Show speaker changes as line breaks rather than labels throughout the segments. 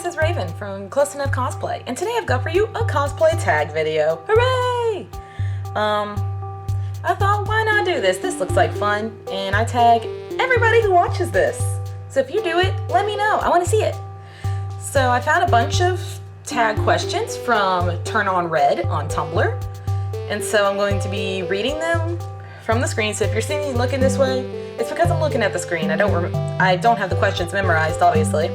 this is Raven from Close Enough Cosplay, and today I've got for you a cosplay tag video. Hooray! I thought, why not do this? This looks like fun, and I tag everybody who watches this. So if you do it, let me know. I want to see it. So I found a bunch of tag questions from Turn On Red on Tumblr, and so I'm going to be reading them from the screen. So if you're seeing me looking this way, it's because I'm looking at the screen. I don't have the questions memorized, obviously.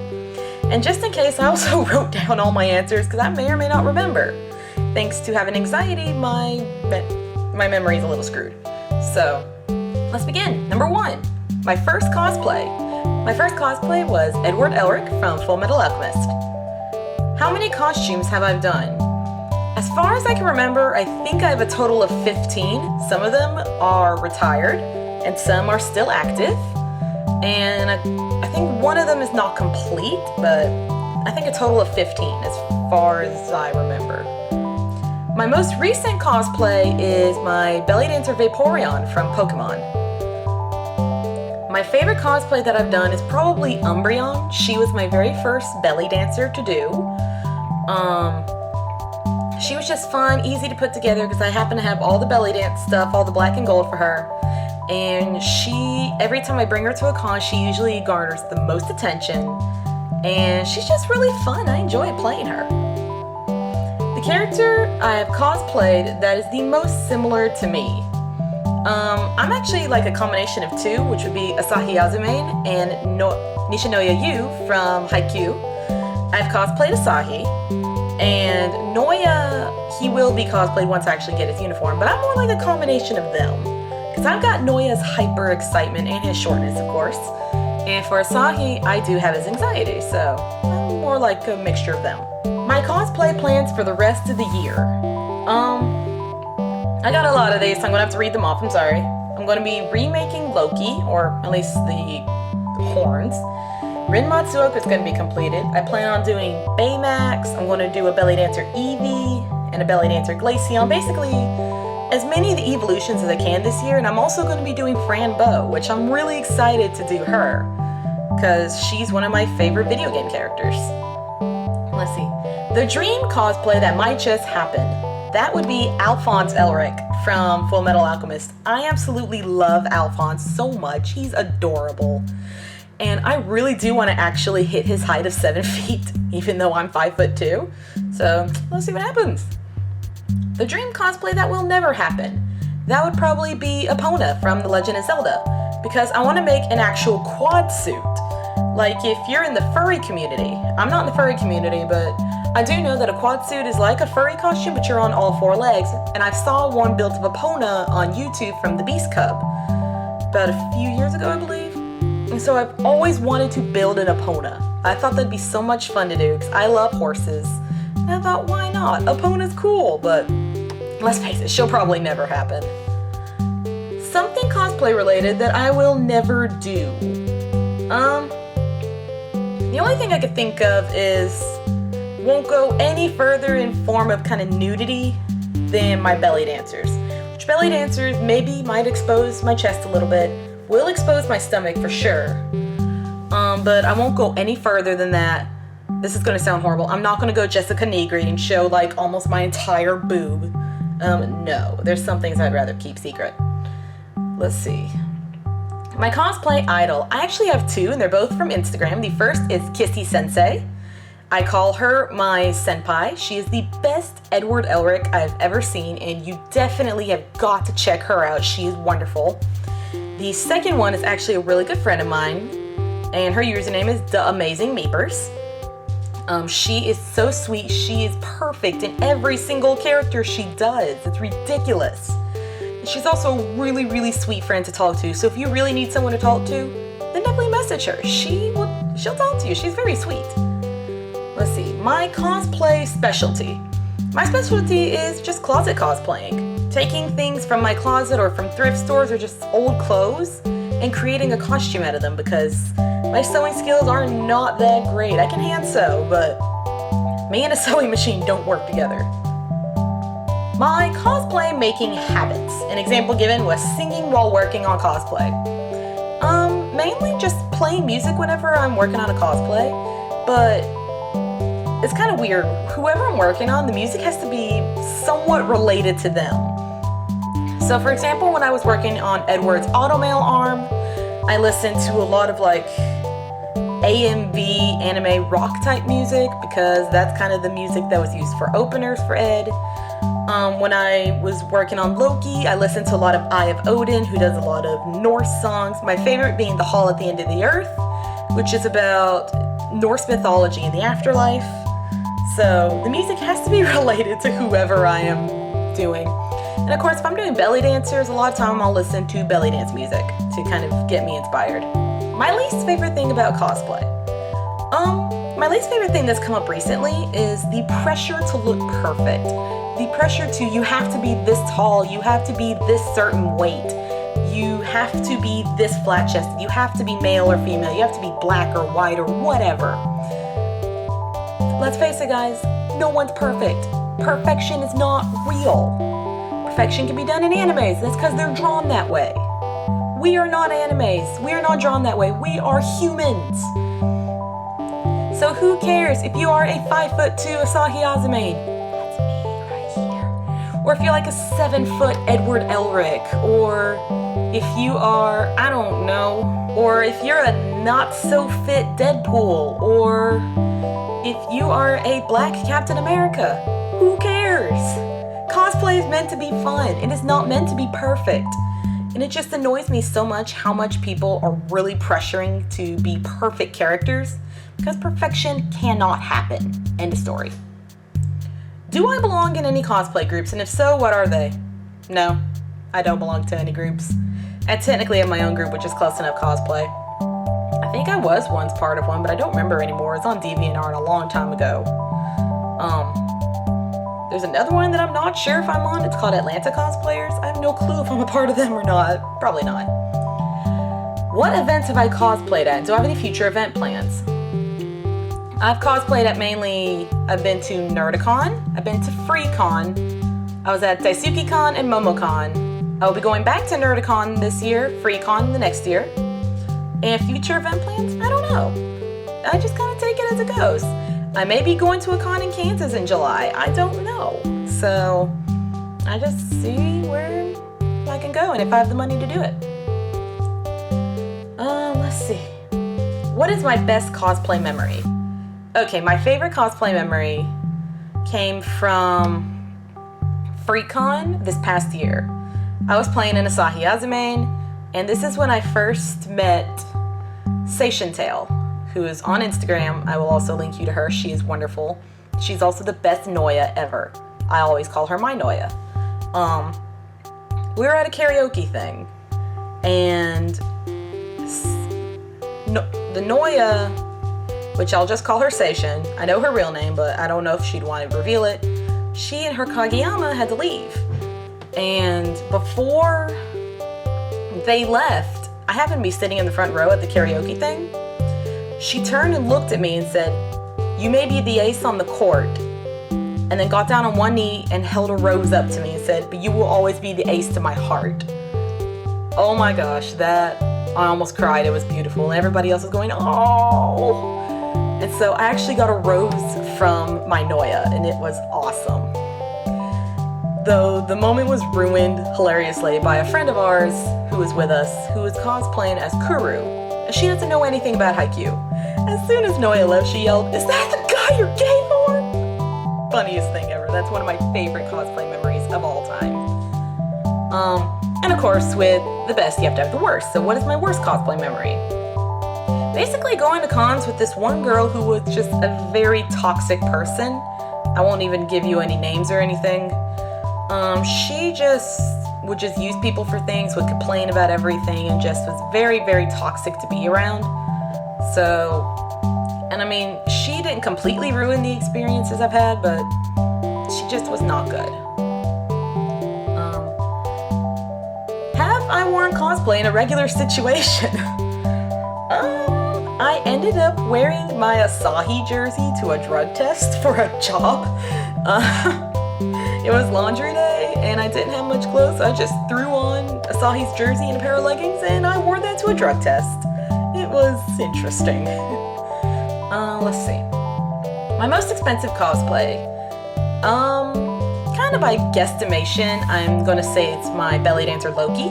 And just in case, I also wrote down all my answers because I may or may not remember. Thanks to having anxiety, my memory's a little screwed. So let's begin. Number 1, my first cosplay. My first cosplay was Edward Elric from Full Metal Alchemist. How many costumes have I done? As far as I can remember, I think I have a total of 15. Some of them are retired and some are still active. And I think one of them is not complete, but I think a total of 15 as far as I remember. My most recent cosplay is my belly dancer Vaporeon from Pokemon. My favorite cosplay that I've done is probably Umbreon. She was my very first belly dancer to do. She was just fun, easy to put together because I happen to have all the belly dance stuff, all the black and gold for her. And every time I bring her to a con, she usually garners the most attention. And she's just really fun. I enjoy playing her. The character I have cosplayed that is the most similar to me. I'm actually like a combination of two, which would be Asahi Azumane and Nishinoya Yu from Haikyuu. I've cosplayed Asahi, and Noya, he will be cosplayed once I actually get his uniform, but I'm more like a combination of them. Because I've got Noya's hyper excitement and his shortness, of course. And for Asahi, I do have his anxiety, so I'm more like a mixture of them. My cosplay plans for the rest of the year. I got a lot of these, so I'm gonna have to read them off, I'm sorry. I'm gonna be remaking Loki, or at least the horns. Rin Matsuoka is gonna be completed. I plan on doing Baymax. I'm gonna do a belly dancer Eevee and a belly dancer Glaceon. Basically, as many of the evolutions as I can this year, and I'm also going to be doing Fran Bow, which I'm really excited to do her, because she's one of my favorite video game characters. Let's see. The dream cosplay that might just happen, that would be Alphonse Elric from Full Metal Alchemist. I absolutely love Alphonse so much. He's adorable. And I really do want to actually hit his height of 7 feet, even though I'm 5'2". So let's see what happens. The dream cosplay that will never happen, that would probably be Epona from The Legend of Zelda, because I want to make an actual quad suit. Like if you're in the furry community, I'm not in the furry community, but I do know that a quad suit is like a furry costume, but you're on all 4 legs, and I saw one built of Epona on YouTube from the Beast Cub about a few years ago, I believe. And so I've always wanted to build an Epona. I thought that'd be so much fun to do because I love horses. And I thought, why not? Epona's cool, but let's face it, she'll probably never happen. Something cosplay related that I will never do. The only thing I could think of is won't go any further in form of kind of nudity than my belly dancers. Which belly dancers maybe might expose my chest a little bit, will expose my stomach for sure. But I won't go any further than that. This is gonna sound horrible. I'm not gonna go Jessica Negri and show like almost my entire boob. No, there's some things I'd rather keep secret. Let's see. My cosplay idol. I actually have 2, and they're both from Instagram. The first is Kissy Sensei. I call her my senpai. She is the best Edward Elric I've ever seen, and you definitely have got to check her out. She is wonderful. The second one is actually a really good friend of mine, and her username is The Amazing Meepers. She is so sweet. She is perfect in every single character she does. It's ridiculous. She's also a really, really sweet friend to talk to. So if you really need someone to talk to, then definitely message her. She'll talk to you. She's very sweet. Let's see. My cosplay specialty. My specialty is just closet cosplaying. Taking things from my closet or from thrift stores or just old clothes and creating a costume out of them, because my sewing skills are not that great. I can hand sew, but me and a sewing machine don't work together. My cosplay making habits. An example given was singing while working on cosplay. Mainly just playing music whenever I'm working on a cosplay, but it's kind of weird. Whoever I'm working on, the music has to be somewhat related to them. So for example, when I was working on Edward's Automail arm, I listened to a lot of like AMV anime rock type music because that's kind of the music that was used for openers for Ed. When I was working on Loki, I listened to a lot of Eye of Odin, who does a lot of Norse songs. My favorite being The Hall at the End of the Earth, which is about Norse mythology and the afterlife. So the music has to be related to whoever I am doing. And of course, if I'm doing belly dancers, a lot of time I'll listen to belly dance music to kind of get me inspired. My least favorite thing about cosplay. My least favorite thing that's come up recently is the pressure to look perfect. The pressure to, you have to be this tall, you have to be this certain weight, you have to be this flat chested, you have to be male or female, you have to be black or white or whatever. Let's face it, guys, no one's perfect. Perfection is not real. Perfection can be done in animes. That's because they're drawn that way. We are not animes. We are not drawn that way. We are humans. So who cares if you are a 5'2" Asahi Azumane? That's me right here. Or if you're like a 7-foot Edward Elric, or if you are, I don't know, or if you're a not so fit Deadpool, or if you are a black Captain America. Who cares? Cosplay is meant to be fun. It is not meant to be perfect. And it just annoys me so much how much people are really pressuring to be perfect characters, because perfection cannot happen. End of story. Do I belong in any cosplay groups? And if so, what are they? No, I don't belong to any groups. I technically have my own group, which is Close Enough Cosplay. I think I was once part of one, but I don't remember anymore. It's on DeviantArt a long time ago. There's another one that I'm not sure if I'm on. It's called Atlanta Cosplayers. I have no clue if I'm a part of them or not. Probably not. What events have I cosplayed at? Do I have any future event plans? I've cosplayed at mainly, I've been to Nerdicon, I've been to FreeCon, I was at DaisukiCon and MomoCon. I'll be going back to Nerdicon this year, FreeCon the next year. And future event plans? I don't know. I just kind of take it as it goes. I may be going to a con in Kansas in July. I don't know. So I just see where I can go and if I have the money to do it. Let's see. What is my best cosplay memory? Okay, my favorite cosplay memory came from FreeCon this past year. I was playing in Asahi Azumane, and this is when I first met Seishin Tail, who is on Instagram. I will also link you to her. She is wonderful. She's also the best Noya ever. I always call her my Noya. We were at a karaoke thing, and the Noya, which I'll just call her Seishin. I know her real name, but I don't know if she'd want to reveal it. She and her Kageyama had to leave. And before they left, I happened to be sitting in the front row at the karaoke thing. She turned and looked at me and said, "You may be the ace on the court." And then got down on one knee and held a rose up to me and said, "But you will always be the ace to my heart." Oh my gosh, I almost cried. It was beautiful. And everybody else was going, "Oh." And so I actually got a rose from my Noya, and it was awesome. Though the moment was ruined hilariously by a friend of ours who was with us, who was cosplaying as Kuru. And she doesn't know anything about Haikyuu. As soon as Noya left, she yelled, "Is that the guy you're gay for?" Funniest thing ever. That's one of my favorite cosplay memories of all time. And of course, with the best, you have to have the worst. So what is my worst cosplay memory? Basically going to cons with this one girl who was just a very toxic person. I won't even give you any names or anything. She just would just use people for things, would complain about everything, and just was very, very toxic to be around. So, and I mean, she didn't completely ruin the experiences I've had, but she just was not good. Have I worn cosplay in a regular situation? I ended up wearing my Asahi jersey to a drug test for a job. It was laundry day and I didn't have much clothes, so I just threw on Asahi's jersey and a pair of leggings and I wore that to a drug test. It was interesting. Let's see. My most expensive cosplay, kind of by guesstimation, I'm gonna say it's my belly dancer Loki.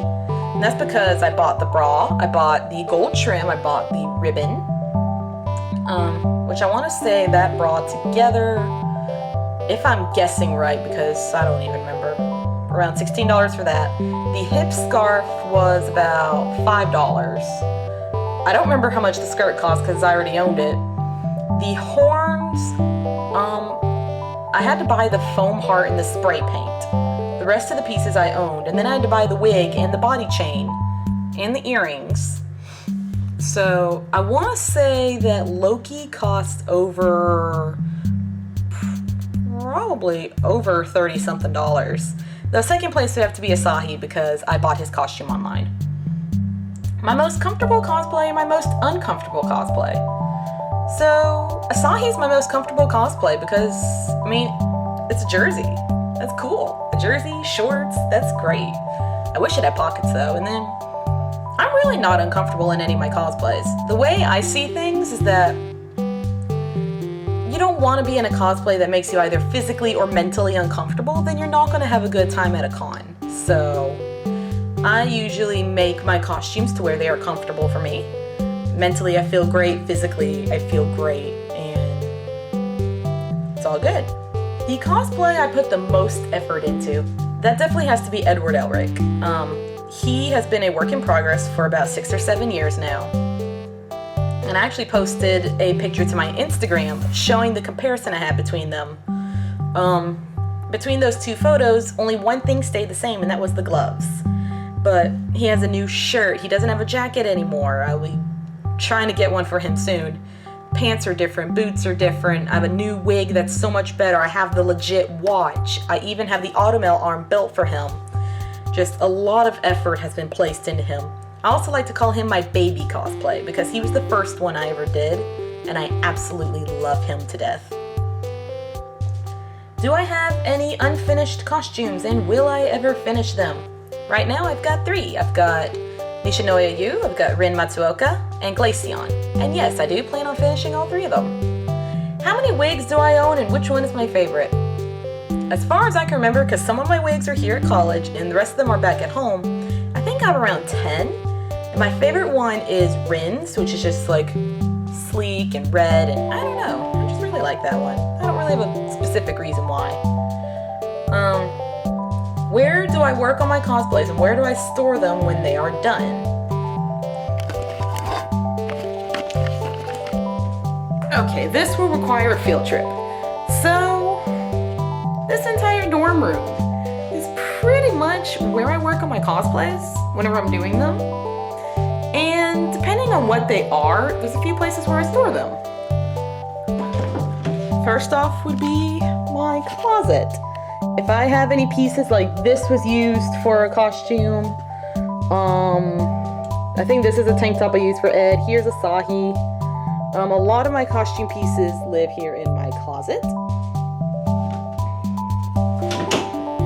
And that's because I bought the bra, I bought the gold trim, I bought the ribbon, which I want to say that bra together, if I'm guessing right, because I don't even remember, around $16 for that. The hip scarf was about $5. I don't remember how much the skirt cost because I already owned it. The horns, I had to buy the foam heart and the spray paint. The rest of the pieces I owned, and then I had to buy the wig and the body chain and the earrings. So I want to say that Loki cost probably over 30 something dollars. The second place would have to be Asahi because I bought his costume online. My most comfortable cosplay and my most uncomfortable cosplay. So Asahi's my most comfortable cosplay because, I mean, it's a jersey. That's cool. A jersey, shorts, that's great. I wish it had pockets though. And then I'm really not uncomfortable in any of my cosplays. The way I see things is that you don't want to be in a cosplay that makes you either physically or mentally uncomfortable, then you're not going to have a good time at a con. So I usually make my costumes to where they are comfortable for me. Mentally, I feel great. Physically, I feel great. And it's all good. The cosplay I put the most effort into, that definitely has to be Edward Elric. He has been a work in progress for about 6 or 7 years now. And I actually posted a picture to my Instagram showing the comparison I had between them. Between those two photos, only one thing stayed the same, and that was the gloves. But he has a new shirt. He doesn't have a jacket anymore. I'll be trying to get one for him soon. Pants are different, boots are different. I have a new wig that's so much better. I have the legit watch. I even have the automail arm built for him. Just a lot of effort has been placed into him. I also like to call him my baby cosplay because he was the first one I ever did, and I absolutely love him to death. Do I have any unfinished costumes, and will I ever finish them? Right now I've got 3. I've got Nishinoya Yu, I've got Rin Matsuoka, and Glaceon. And yes, I do plan on finishing all 3 of them. How many wigs do I own, and which one is my favorite? As far as I can remember, because some of my wigs are here at college and the rest of them are back at home, I think I have around 10. And my favorite one is Rin's, which is just like sleek and red, and I don't know, I just really like that one. I don't really have a specific reason why. Where do I work on my cosplays, and where do I store them when they are done? Okay, this will require a field trip. So, this entire dorm room is pretty much where I work on my cosplays whenever I'm doing them. And depending on what they are, there's a few places where I store them. First off would be my closet. If I have any pieces like this was used for a costume, I think this is a tank top I used for Ed. Here's Asahi. A lot of my costume pieces live here in my closet.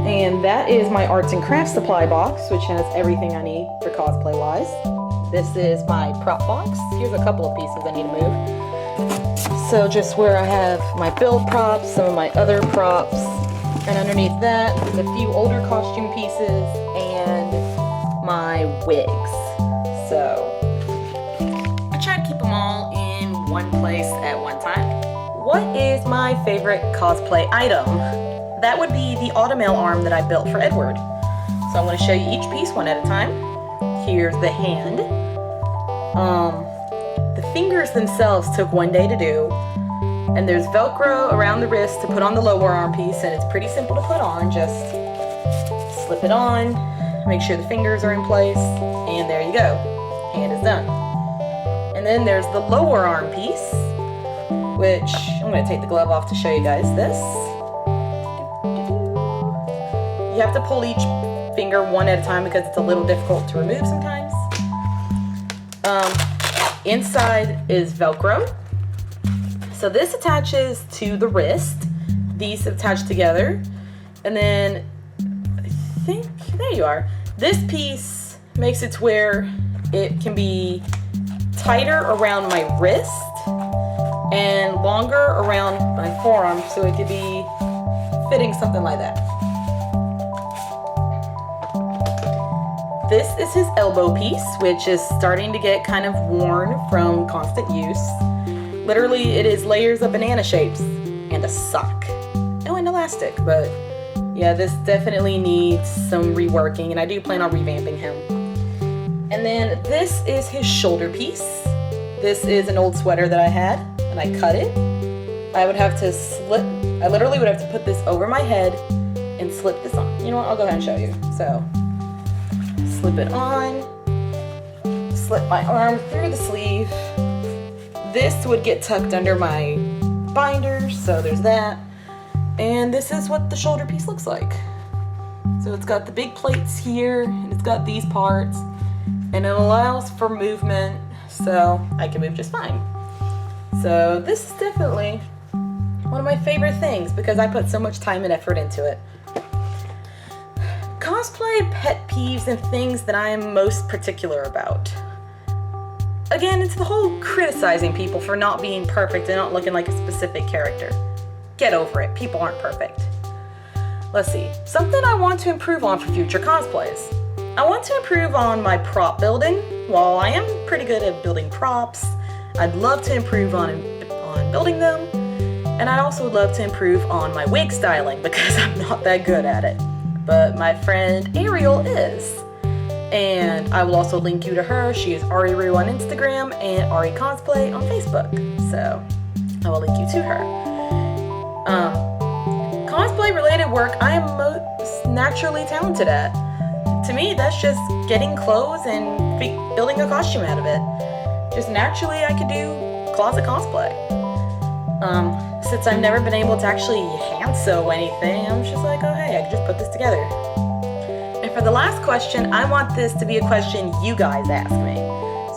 And that is my arts and crafts supply box, which has everything I need for cosplay wise. This is my prop box. Here's a couple of pieces I need to move. So just where I have my build props, some of my other props, and underneath that is a few older costume pieces and my wigs. So I try to keep them all in one place at one time. What is my favorite cosplay item? That would be the automail arm that I built for Edward. So I'm going to show you each piece one at a time. Here's the hand. The fingers themselves took one day to do. And there's Velcro around the wrist to put on the lower arm piece, and it's pretty simple to put on. Just slip it on, make sure the fingers are in place, and there you go. Hand is done. And then there's the lower arm piece, which I'm going to take the glove off to show you guys this. You have to pull each finger one at a time because it's a little difficult to remove sometimes. Inside is Velcro. So this attaches to the wrist. These attach together. And then, I think, there you are. This piece makes it to where it can be tighter around my wrist and longer around my forearm so it could be fitting something like that. This is his elbow piece, which is starting to get kind of worn from constant use. Literally, it is layers of banana shapes and a sock. Oh, and elastic, but yeah, this definitely needs some reworking, and I do plan on revamping him. And then this is his shoulder piece. This is an old sweater that I had, and I cut it. I literally would have to put this over my head and slip this on. You know what, I'll go ahead and show you. So, slip it on, slip my arm through the sleeve. This would get tucked under my binder, so there's that. And this is what the shoulder piece looks like. So it's got the big plates here, and it's got these parts, and it allows for movement, so I can move just fine. So this is definitely one of my favorite things because I put so much time and effort into it. Cosplay pet peeves and things that I am most particular about. Again, it's the whole criticizing people for not being perfect and not looking like a specific character. Get over it, people aren't perfect. Let's see, something I want to improve on for future cosplays. I want to improve on my prop building. While I am pretty good at building props, I'd love to improve on building them. And I'd also love to improve on my wig styling because I'm not that good at it. But my friend Ariel is. And I will also link you to her. She is Ariru on Instagram and Ari Cosplay on Facebook. So I will link you to her. Cosplay related work I am most naturally talented at. To me, that's just getting clothes and building a costume out of it. Just naturally, I could do closet cosplay. Since I've never been able to actually hand sew anything, I'm just like, oh hey, I could just put this together. And for the last question, I want this to be a question you guys ask me.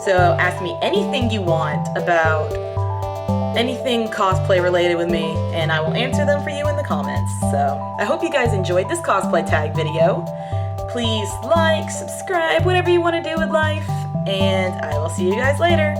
So ask me anything you want about anything cosplay related with me, and I will answer them for you in the comments. So I hope you guys enjoyed this cosplay tag video. Please like, subscribe, whatever you want to do with life, and I will see you guys later.